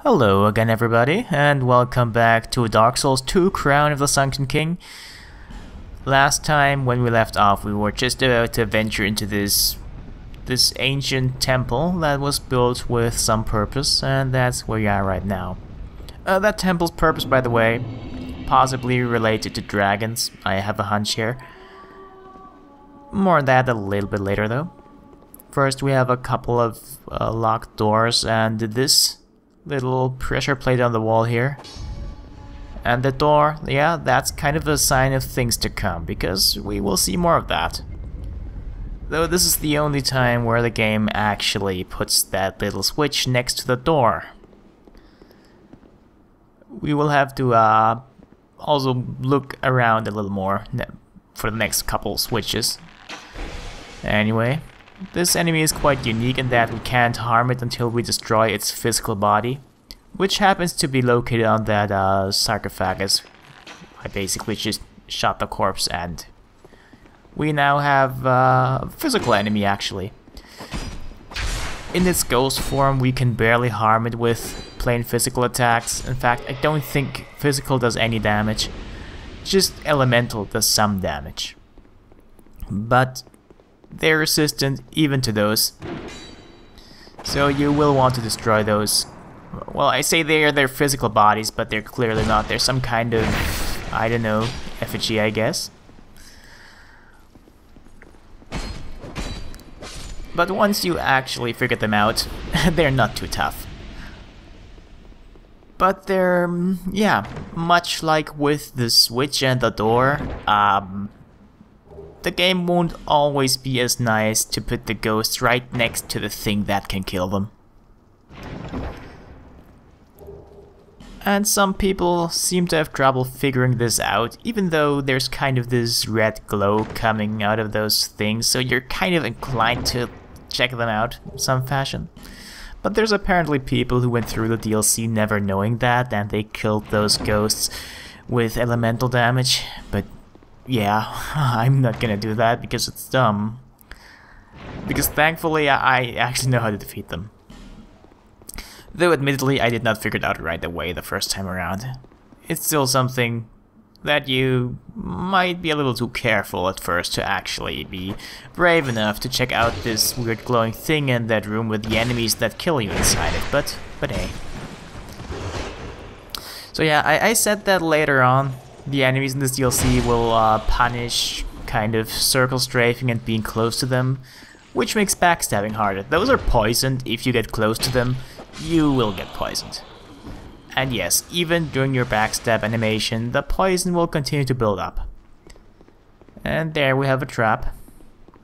Hello again everybody, and welcome back to Dark Souls 2 Crown of the Sunken King. Last time when we left off we were just about to venture into this ancient temple that was built with some purpose, and that's where we are right now. That temple's purpose, by the way, possibly related to dragons, I have a hunch here. More on that a little bit later though. First we have a couple of locked doors and this little pressure plate on the wall here. And the door, yeah, that's kind of a sign of things to come, because we will see more of that. Though this is the only time where the game actually puts that little switch next to the door. We will have to also look around a little more for the next couple switches. Anyway, this enemy is quite unique in that we can't harm it until we destroy its physical body, which happens to be located on that sarcophagus. I basically just shot the corpse and we now have a physical enemy actually. In its ghost form we can barely harm it with plain physical attacks. In fact, I don't think physical does any damage, just elemental does some damage. But they're resistant even to those, so you will want to destroy those. Well, I say they're their physical bodies, but they're clearly not. They're some kind of, I don't know, effigy, I guess. But once you actually figure them out, they're not too tough. But they're, yeah, much like with the switch and the door, the game won't always be as nice to put the ghosts right next to the thing that can kill them. And some people seem to have trouble figuring this out, even though there's kind of this red glow coming out of those things, so you're kind of inclined to check them out in some fashion. But there's apparently people who went through the DLC never knowing that, and they killed those ghosts with elemental damage, but yeah, I'm not gonna do that because it's dumb. Because thankfully I actually know how to defeat them. Though admittedly I did not figure it out right away the first time around. It's still something that you might be a little too careful at first to actually be brave enough to check out this weird glowing thing in that room with the enemies that kill you inside it, but hey. So yeah, I said that later on the enemies in this DLC will punish kind of circle strafing and being close to them, which makes backstabbing harder. Those are poisoned. If you get close to them, you will get poisoned. And yes, even during your backstab animation, the poison will continue to build up. And there we have a trap,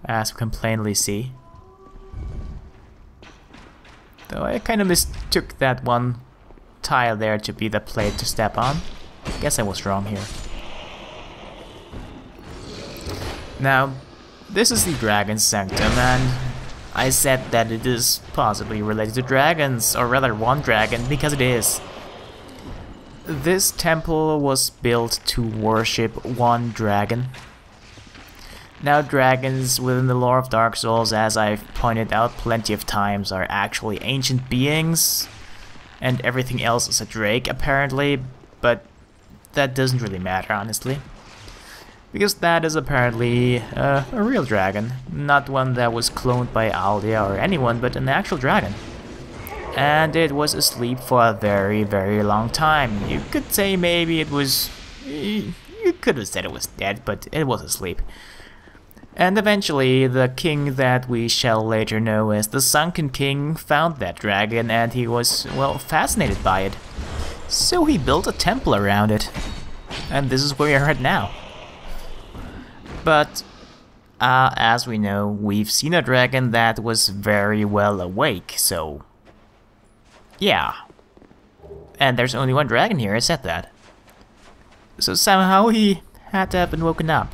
as we can plainly see. Though I kind of mistook that one tile there to be the plate to step on. Guess I was wrong here. Now, this is the dragon Sanctum, and I said that it is possibly related to dragons, or rather one dragon, because it is. This temple was built to worship one dragon. Now, dragons within the lore of Dark Souls, as I've pointed out plenty of times, are actually ancient beings, and everything else is a drake apparently, but that doesn't really matter, honestly. Because that is apparently a real dragon. Not one that was cloned by Aldia or anyone, but an actual dragon. And it was asleep for a very, very long time. You could say maybe it was... You could have said it was dead, but it was asleep. And eventually, the king that we shall later know as the Sunken King found that dragon, and he was, well, fascinated by it. So he built a temple around it. And this is where we are at now. But, as we know, we've seen a dragon that was very well awake, so... yeah. And there's only one dragon here, I said that. So somehow he had to have been woken up.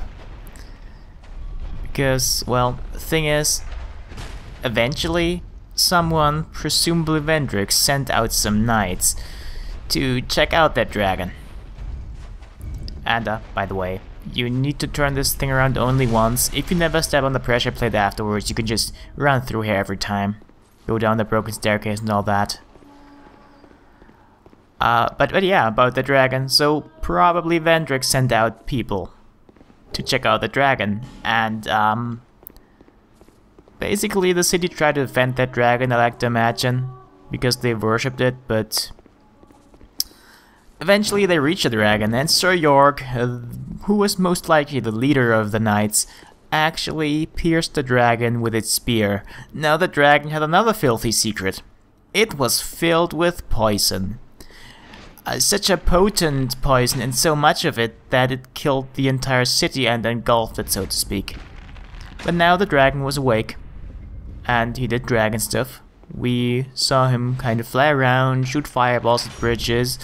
Because, well, the thing is, eventually, someone, presumably Vendrick, sent out some knights to check out that dragon. And, by the way, you need to turn this thing around only once. If you never step on the pressure plate afterwards, you can just run through here every time. Go down the broken staircase and all that. But yeah, about the dragon. So probably Vendrick sent out people to check out the dragon, and basically the city tried to defend that dragon, I like to imagine, because they worshipped it, but eventually they reached the dragon, and Sir York, who was most likely the leader of the knights, actually pierced the dragon with its spear. Now the dragon had another filthy secret. It was filled with poison. Such a potent poison, and so much of it that it killed the entire city and engulfed it, so to speak. But now the dragon was awake, and he did dragon stuff. We saw him kind of fly around, shoot fireballs at bridges,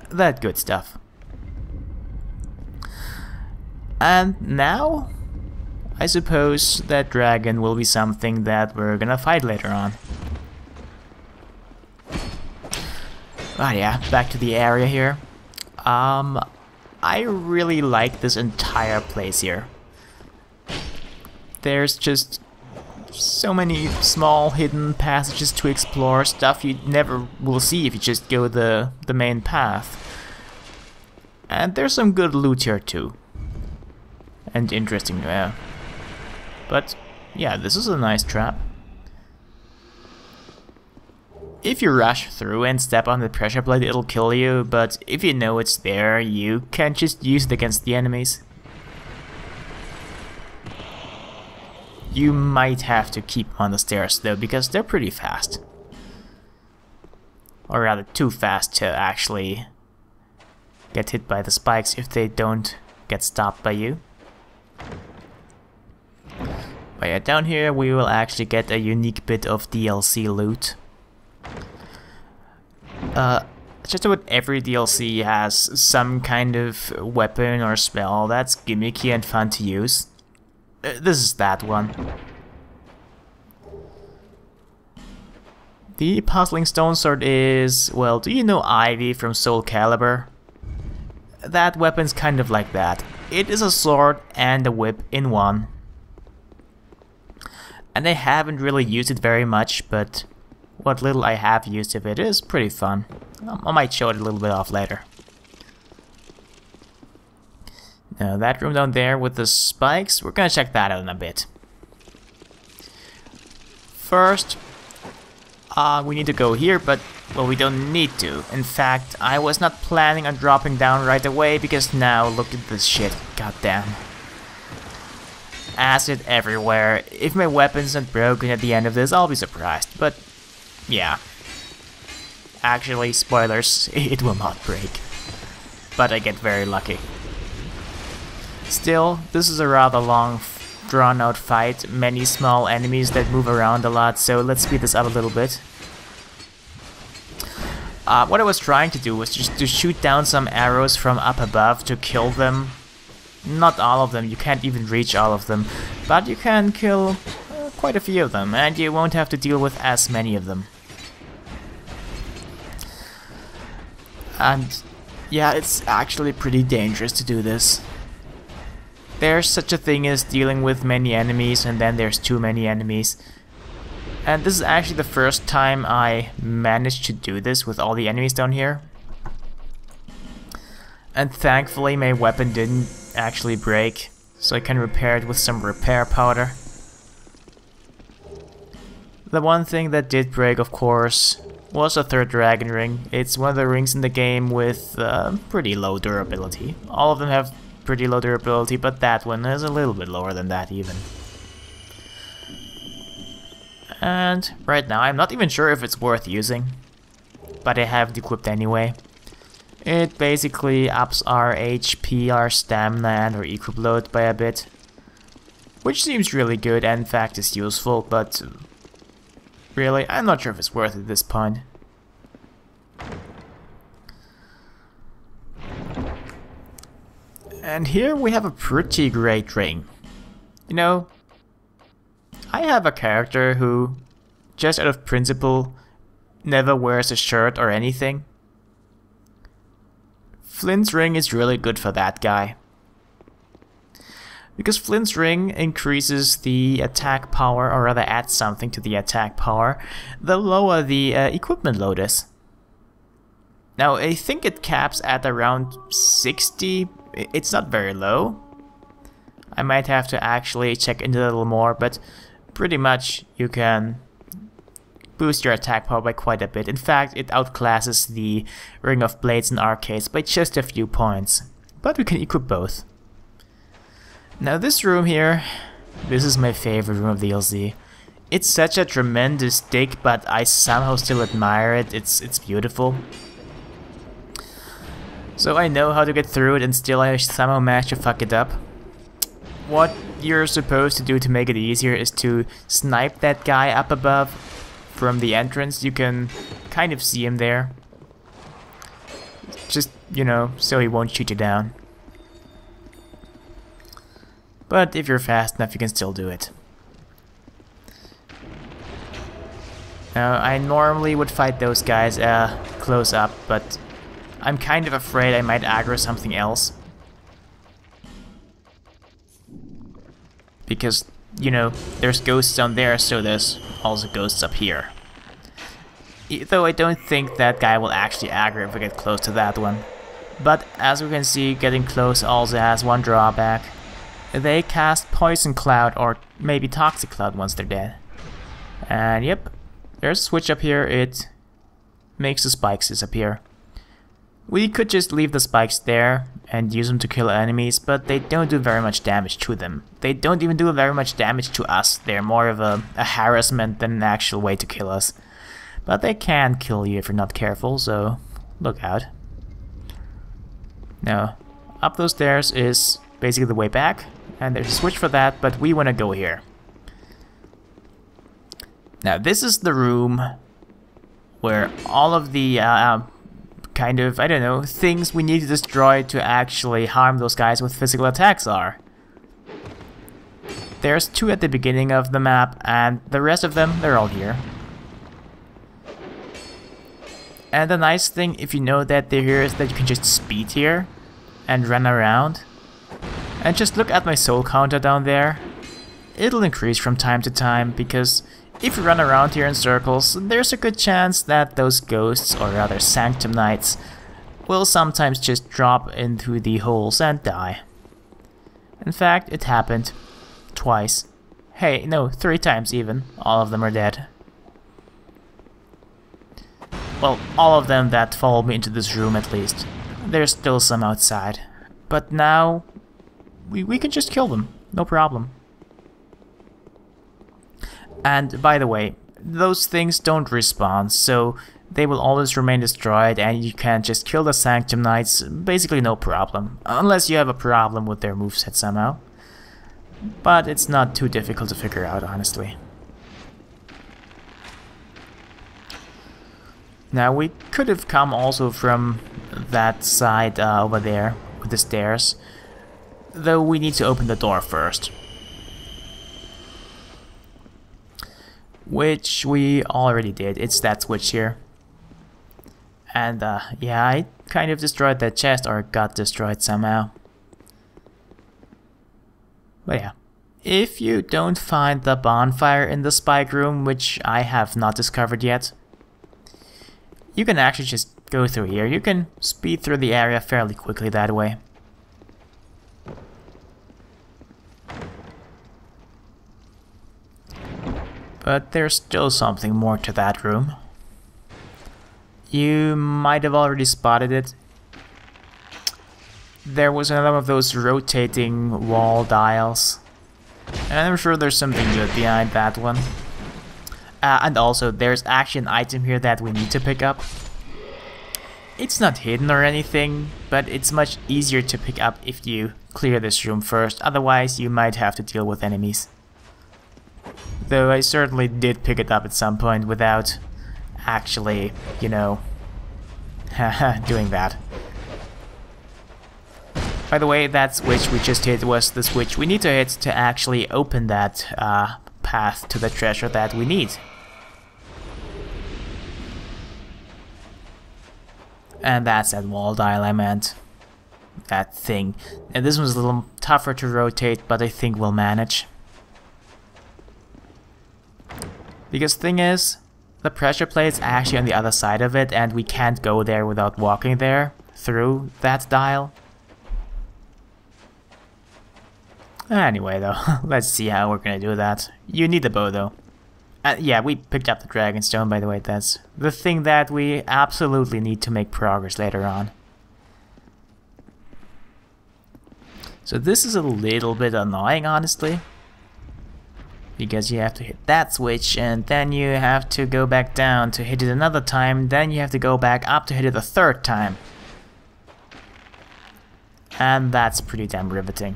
that good stuff. And now, I suppose that dragon will be something that we're gonna fight later on. Oh yeah, back to the area here. I really like this entire place here. There's just so many small hidden passages to explore, stuff you never will see if you just go the main path. And there's some good loot here too. And interesting, yeah. But yeah, this is a nice trap. If you rush through and step on the pressure plate, it'll kill you, but if you know it's there, you can just use it against the enemies. You might have to keep on the stairs though, because they're pretty fast. Or rather, too fast to actually get hit by the spikes if they don't get stopped by you. But yeah, down here we will actually get a unique bit of DLC loot. Just about every DLC has some kind of weapon or spell that's gimmicky and fun to use. This is that one. The puzzling stone sword is, well, do you know Ivy from Soul Calibur? That weapon's kind of like that. It is a sword and a whip in one. And I haven't really used it very much, but what little I have used of it is pretty fun. I might show it a little bit off later. Now that room down there with the spikes, we're gonna check that out in a bit. First, we need to go here, but, well, we don't need to. In fact, I was not planning on dropping down right away, because now look at this shit, goddamn. Acid everywhere. If my weapon's not broken at the end of this, I'll be surprised, but yeah. Actually, spoilers, it will not break. But I get very lucky. Still, this is a rather long, drawn-out fight, many small enemies that move around a lot, so let's speed this up a little bit. What I was trying to do was just to shoot down some arrows from up above to kill them. Not all of them, you can't even reach all of them, but you can kill quite a few of them, and you won't have to deal with as many of them. And yeah, it's actually pretty dangerous to do this. There's such a thing as dealing with many enemies, and then there's too many enemies. And this is actually the first time I managed to do this with all the enemies down here. And thankfully my weapon didn't actually break, so I can repair it with some repair powder. The one thing that did break, of course, was the third dragon ring. It's one of the rings in the game with pretty low durability. All of them have pretty low durability, but that one is a little bit lower than that even. And right now I'm not even sure if it's worth using, but I have it equipped anyway. It basically ups our HP, our stamina and our equip load by a bit, which seems really good and in fact is useful, but really I'm not sure if it's worth it at this point. And here we have a pretty great ring. You know, I have a character who, just out of principle, never wears a shirt or anything. Flint's ring is really good for that guy. Because Flint's ring increases the attack power, or rather adds something to the attack power, the lower the equipment load is. Now, I think it caps at around 60. It's not very low. I might have to actually check into it a little more, but pretty much you can boost your attack power by quite a bit. In fact, it outclasses the Ring of Blades and Arcades by just a few points. But we can equip both. Now this room here, this is my favorite room of the DLC. It's such a tremendous dig, but I somehow still admire it. It's beautiful. So I know how to get through it, and still I somehow manage to fuck it up. What you're supposed to do to make it easier is to snipe that guy up above from the entrance. You can kind of see him there. Just, you know, so he won't shoot you down. But if you're fast enough, you can still do it. Now, I normally would fight those guys close up, but I'm kind of afraid I might aggro something else. Because, you know, there's ghosts down there, so there's also ghosts up here. Though I don't think that guy will actually aggro if we get close to that one. But as we can see, getting close also has one drawback. They cast Poison Cloud or maybe Toxic Cloud once they're dead. And yep, there's a switch up here, it makes the spikes disappear. We could just leave the spikes there and use them to kill enemies, but they don't do very much damage to them. They don't even do very much damage to us. They're more of a harassment than an actual way to kill us. But they can kill you if you're not careful, so look out. Now, up those stairs is basically the way back, and there's a switch for that, but we want to go here. Now, this is the room where all of the kind of, I don't know, things we need to destroy to actually harm those guys with physical attacks are. There's 2 at the beginning of the map, and the rest of them, they're all here. And the nice thing, if you know that they're here, is that you can just speed here and run around. And just look at my soul counter down there. It'll increase from time to time, because if you run around here in circles, there's a good chance that those ghosts, or rather Sanctum Knights, will sometimes just drop into the holes and die. In fact, it happened twice. Hey, no, 3 times even. All of them are dead. Well, all of them that followed me into this room at least. There's still some outside. But now, we can just kill them. No problem. And by the way, those things don't respawn, so they will always remain destroyed, and you can just kill the Sanctum Knights, basically no problem. Unless you have a problem with their moveset somehow. But it's not too difficult to figure out, honestly. Now, we could have come also from that side over there, with the stairs. Though we need to open the door first. Which we already did. It's that switch here. And yeah, I kind of destroyed that chest, or got destroyed somehow. But yeah. If you don't find the bonfire in the spike room, which I have not discovered yet, you can actually just go through here. You can speed through the area fairly quickly that way. But there's still something more to that room. You might have already spotted it. There was another of those rotating wall dials. And I'm sure there's something good behind that one. And also, there's actually an item here that we need to pick up. It's not hidden or anything, but it's much easier to pick up if you clear this room first. Otherwise, you might have to deal with enemies. Though I certainly did pick it up at some point without actually, you know, doing that. By the way, that switch we just hit was the switch we need to hit to actually open that path to the treasure that we need. And that's that wall dial I meant. That thing. And this one's a little tougher to rotate, but I think we'll manage. Because thing is, the pressure plate's actually on the other side of it, and we can't go there without walking there through that dial. Anyway though, let's see how we're gonna do that. You need the bow though. Yeah, we picked up the Dragonstone, by the way. That's the thing that we absolutely need to make progress later on. So this is a little bit annoying, honestly. Because you have to hit that switch, and then you have to go back down to hit it another time, then you have to go back up to hit it a third time. And that's pretty damn riveting.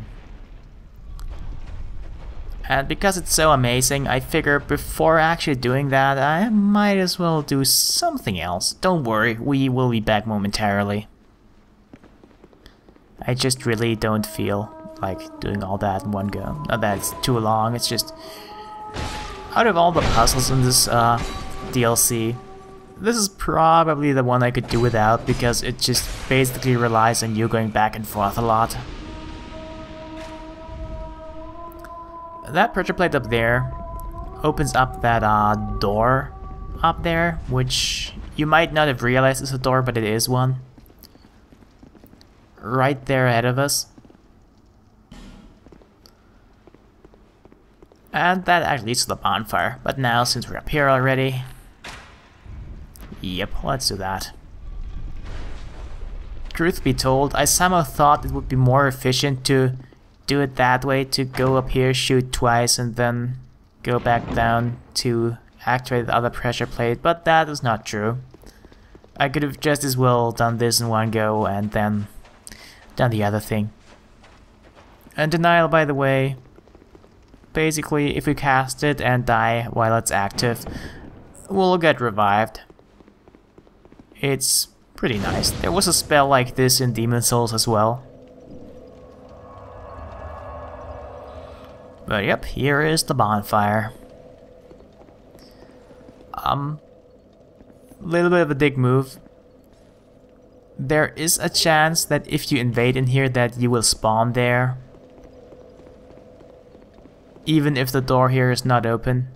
And because it's so amazing, I figure before actually doing that, I might as well do something else. Don't worry, we will be back momentarily. I just really don't feel like doing all that in one go. Not that it's too long, it's just... out of all the puzzles in this DLC, this is probably the one I could do without, because it just basically relies on you going back and forth a lot. That pressure plate up there opens up that door up there, which you might not have realized is a door, but it is one. Right there ahead of us. And that actually leads to the bonfire, but now since we're up here already... Yep, let's do that. Truth be told, I somehow thought it would be more efficient to do it that way, to go up here, shoot twice, and then go back down to activate the other pressure plate, but that is not true. I could have just as well done this in one go and then done the other thing. And denial, by the way, basically if we cast it and die while it's active, we'll get revived. It's pretty nice. There was a spell like this in Demon Souls as well. But yep, here is the bonfire. Little bit of a dick move. There is a chance that if you invade in here that you will spawn there. Even if the door here is not open.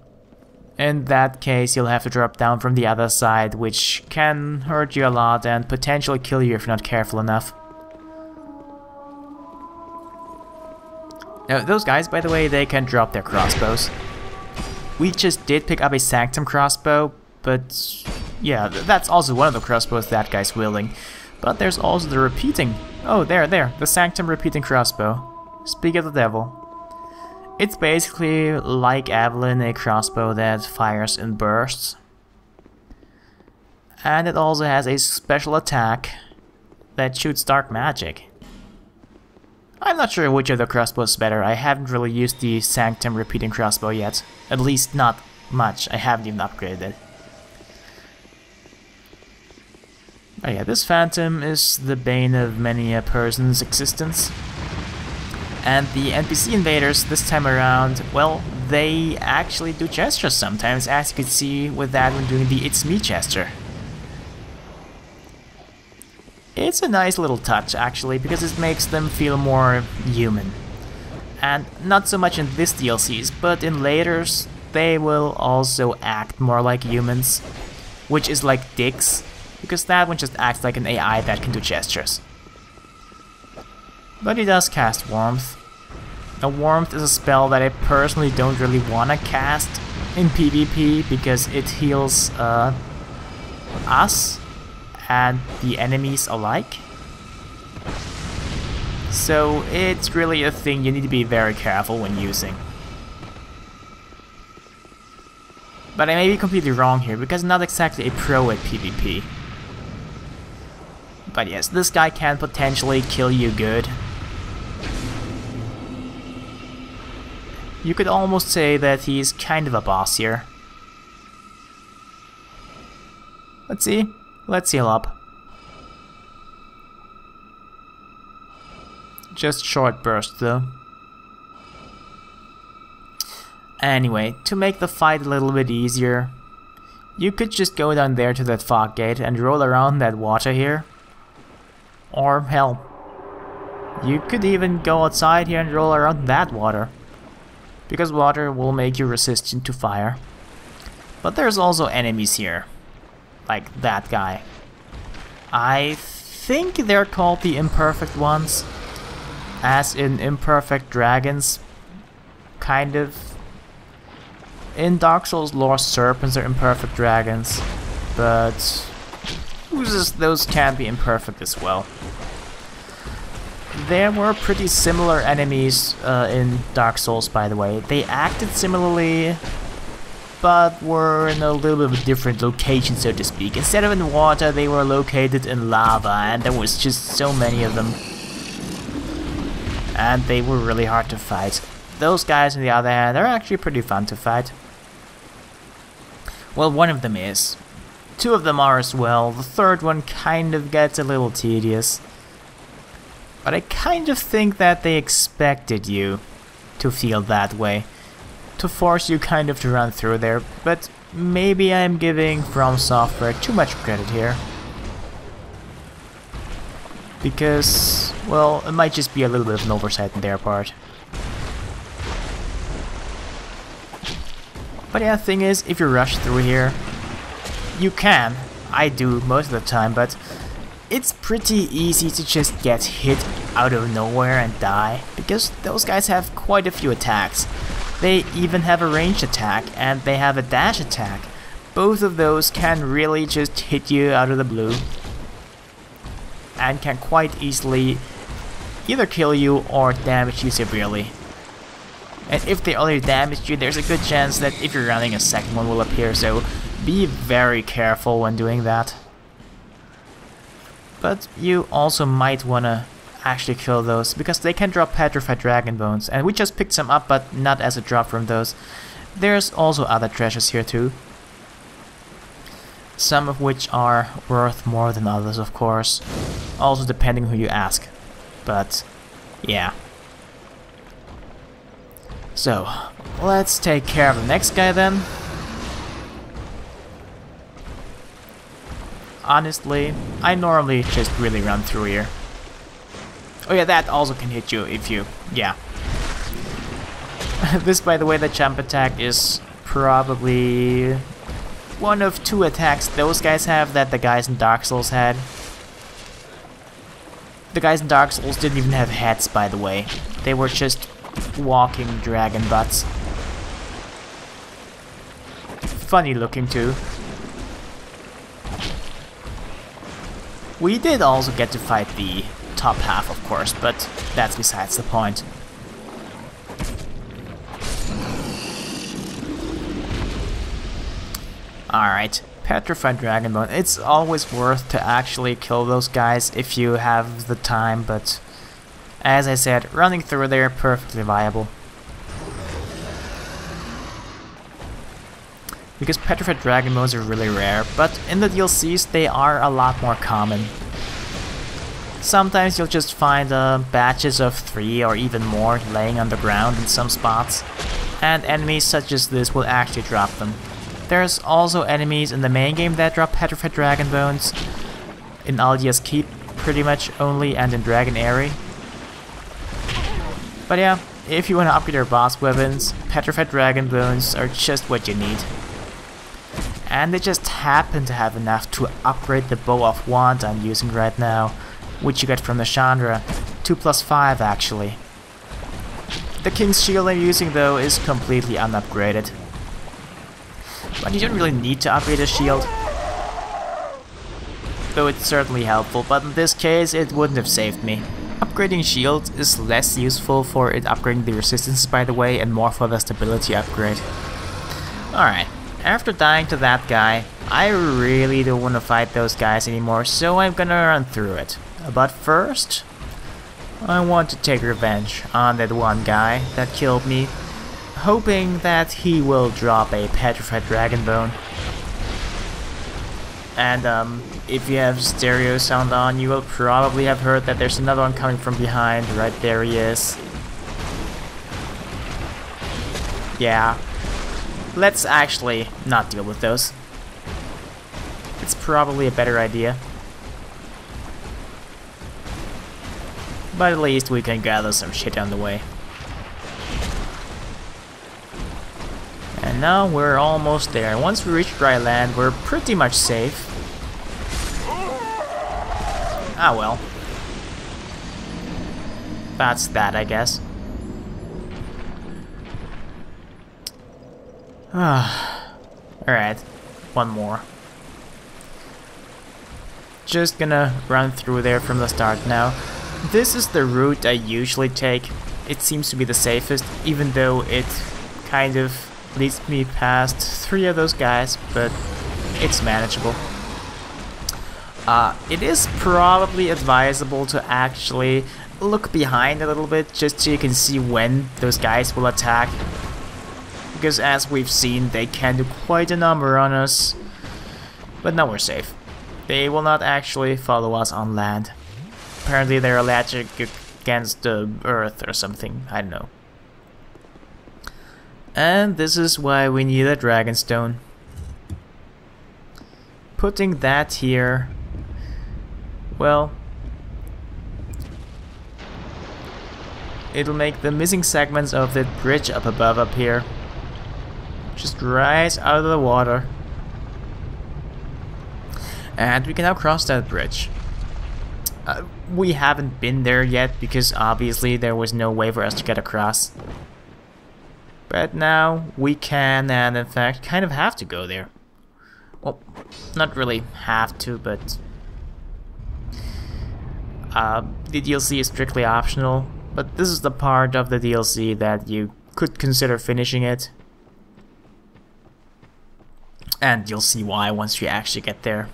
In that case, you'll have to drop down from the other side, which can hurt you a lot and potentially kill you if you're not careful enough. Now, those guys, by the way, they can drop their crossbows. We just did pick up a Sanctum crossbow, but yeah, that's also one of the crossbows that guy's wielding. But there's also the repeating... Oh, there, the Sanctum repeating crossbow. Speak of the devil. It's basically like Evelyn, a crossbow that fires in bursts. And it also has a special attack that shoots dark magic. I'm not sure which of the crossbows is better. I haven't really used the Sanctum repeating crossbow yet. At least not much. I haven't even upgraded it. Oh yeah, this Phantom is the bane of many a person's existence. And the NPC invaders this time around, well, they actually do gestures sometimes, as you can see with that when doing the It's Me gesture. It's a nice little touch, actually, because it makes them feel more human. And not so much in this DLCs, but in later's, they will also act more like humans. Which is like dicks, because that one just acts like an AI that can do gestures. But he does cast Warmth. Now, Warmth is a spell that I personally don't really want to cast in PvP, because it heals us and the enemies alike. So it's really a thing you need to be very careful when using. But I may be completely wrong here, because I'm not exactly a pro at PvP. But yes, this guy can potentially kill you good. You could almost say that he's kind of a boss here. Let's see. Let's heal up. Just short burst though. Anyway, to make the fight a little bit easier, you could just go down there to that fog gate and roll around that water here. Or hell, you could even go outside here and roll around that water. Because water will make you resistant to fire. But there's also enemies here, like that guy. I think they're called the imperfect ones, as in imperfect dragons, kind of. In Dark Souls lore, serpents are imperfect dragons, but oozes, those can be imperfect as well. There were pretty similar enemies in Dark Souls, by the way. They acted similarly, but were in a little bit of a different location, so to speak. Instead of in water, they were located in lava, and there was just so many of them. And they were really hard to fight. Those guys, on the other hand, are actually pretty fun to fight. Well, one of them is. Two of them are as well. The third one kind of gets a little tedious. But I kind of think that they expected you to feel that way. To force you kind of to run through there. But maybe I'm giving From Software too much credit here. Because, well, it might just be a little bit of an oversight on their part. But yeah, the thing is, if you rush through here, you can. I do most of the time, but it's pretty easy to just get hit out of nowhere and die, because those guys have quite a few attacks. They even have a ranged attack, and they have a dash attack. Both of those can really just hit you out of the blue, and can quite easily either kill you or damage you severely. And if they already damaged you, there's a good chance that if you're running, a second one will appear, so be very careful when doing that. But you also might wanna actually kill those, because they can drop petrified dragon bones, and we just picked some up, but not as a drop from those. There's also other treasures here too. Some of which are worth more than others, of course. Also depending who you ask. But, yeah. So, let's take care of the next guy then. Honestly, I normally just really run through here. Oh yeah, that also can hit you if you... yeah. This, by the way, the jump attack is probably one of two attacks those guys have that the guys in Dark Souls had. The guys in Dark Souls didn't even have heads, by the way. They were just walking dragon butts. Funny looking too. We did also get to fight the top half, of course, but that's besides the point. Alright, petrified dragonbone. It's always worth to actually kill those guys if you have the time, but as I said, running through there perfectly viable. Because petrified dragonbones are really rare, but in the DLCs they are a lot more common. Sometimes you'll just find batches of 3 or even more laying on the ground in some spots, and enemies such as this will actually drop them. There's also enemies in the main game that drop petrified dragonbones, in Aldia's Keep pretty much only, and in Dragon Airy. But yeah, if you want to upgrade your boss weapons, petrified dragonbones are just what you need. And they just happen to have enough to upgrade the bow of wand I'm using right now, which you get from the Chandra, 2+5 actually. The King's Shield I'm using though is completely unupgraded. But you don't really need to upgrade a shield, though it's certainly helpful, but in this case it wouldn't have saved me. Upgrading shield is less useful for it upgrading the resistance, by the way, and more for the stability upgrade. Alright, after dying to that guy, I really don't want to fight those guys anymore, so I'm gonna run through it. But first, I want to take revenge on that one guy that killed me, hoping that he will drop a petrified dragonbone. And if you have stereo sound on, you will probably have heard that there's another one coming from behind. Right there he is. Yeah. Let's actually not deal with those. It's probably a better idea. But at least we can gather some shit on the way. And now we're almost there. Once we reach dry land, we're pretty much safe. Ah well. That's that, I guess. Alright, one more. Just gonna run through there from the start now. This is the route I usually take. It seems to be the safest, even though it kind of leads me past 3 of those guys, but it's manageable. It is probably advisable to actually look behind a little bit, just so you can see when those guys will attack. Because as we've seen, they can do quite a number on us. But now we're safe. They will not actually follow us on land. Apparently they're allergic against the earth or something, I don't know. And this is why we need a dragonstone. Putting that here, well, it'll make the missing segments of the bridge up above up here just rise out of the water. And we can now cross that bridge. We haven't been there yet because obviously there was no way for us to get across. But now we can, and in fact kind of have to go there. Well, not really have to, but the DLC is strictly optional. But this is the part of the DLC that you could consider finishing it. And you'll see why once you actually get there.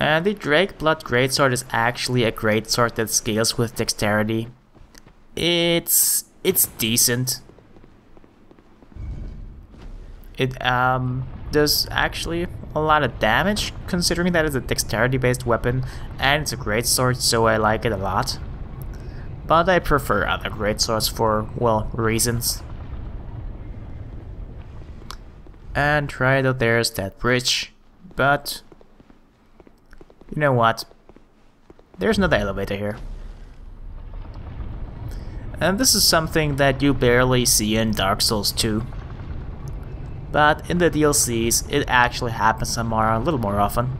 And the Drakeblood Greatsword is actually a greatsword that scales with dexterity. It's decent. It does actually a lot of damage, considering that it's a dexterity based weapon and it's a greatsword, so I like it a lot. But I prefer other greatswords for, well, reasons. And right out there's that bridge, but you know what? There's another elevator here. And this is something that you barely see in Dark Souls 2. But in the DLCs, it actually happens a little more often.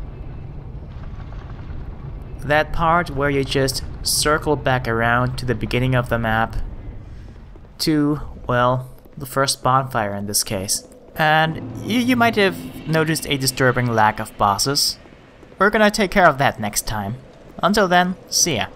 That part where you just circle back around to the beginning of the map to, well, the first bonfire in this case. And you might have noticed a disturbing lack of bosses. We're gonna take care of that next time. Until then, see ya.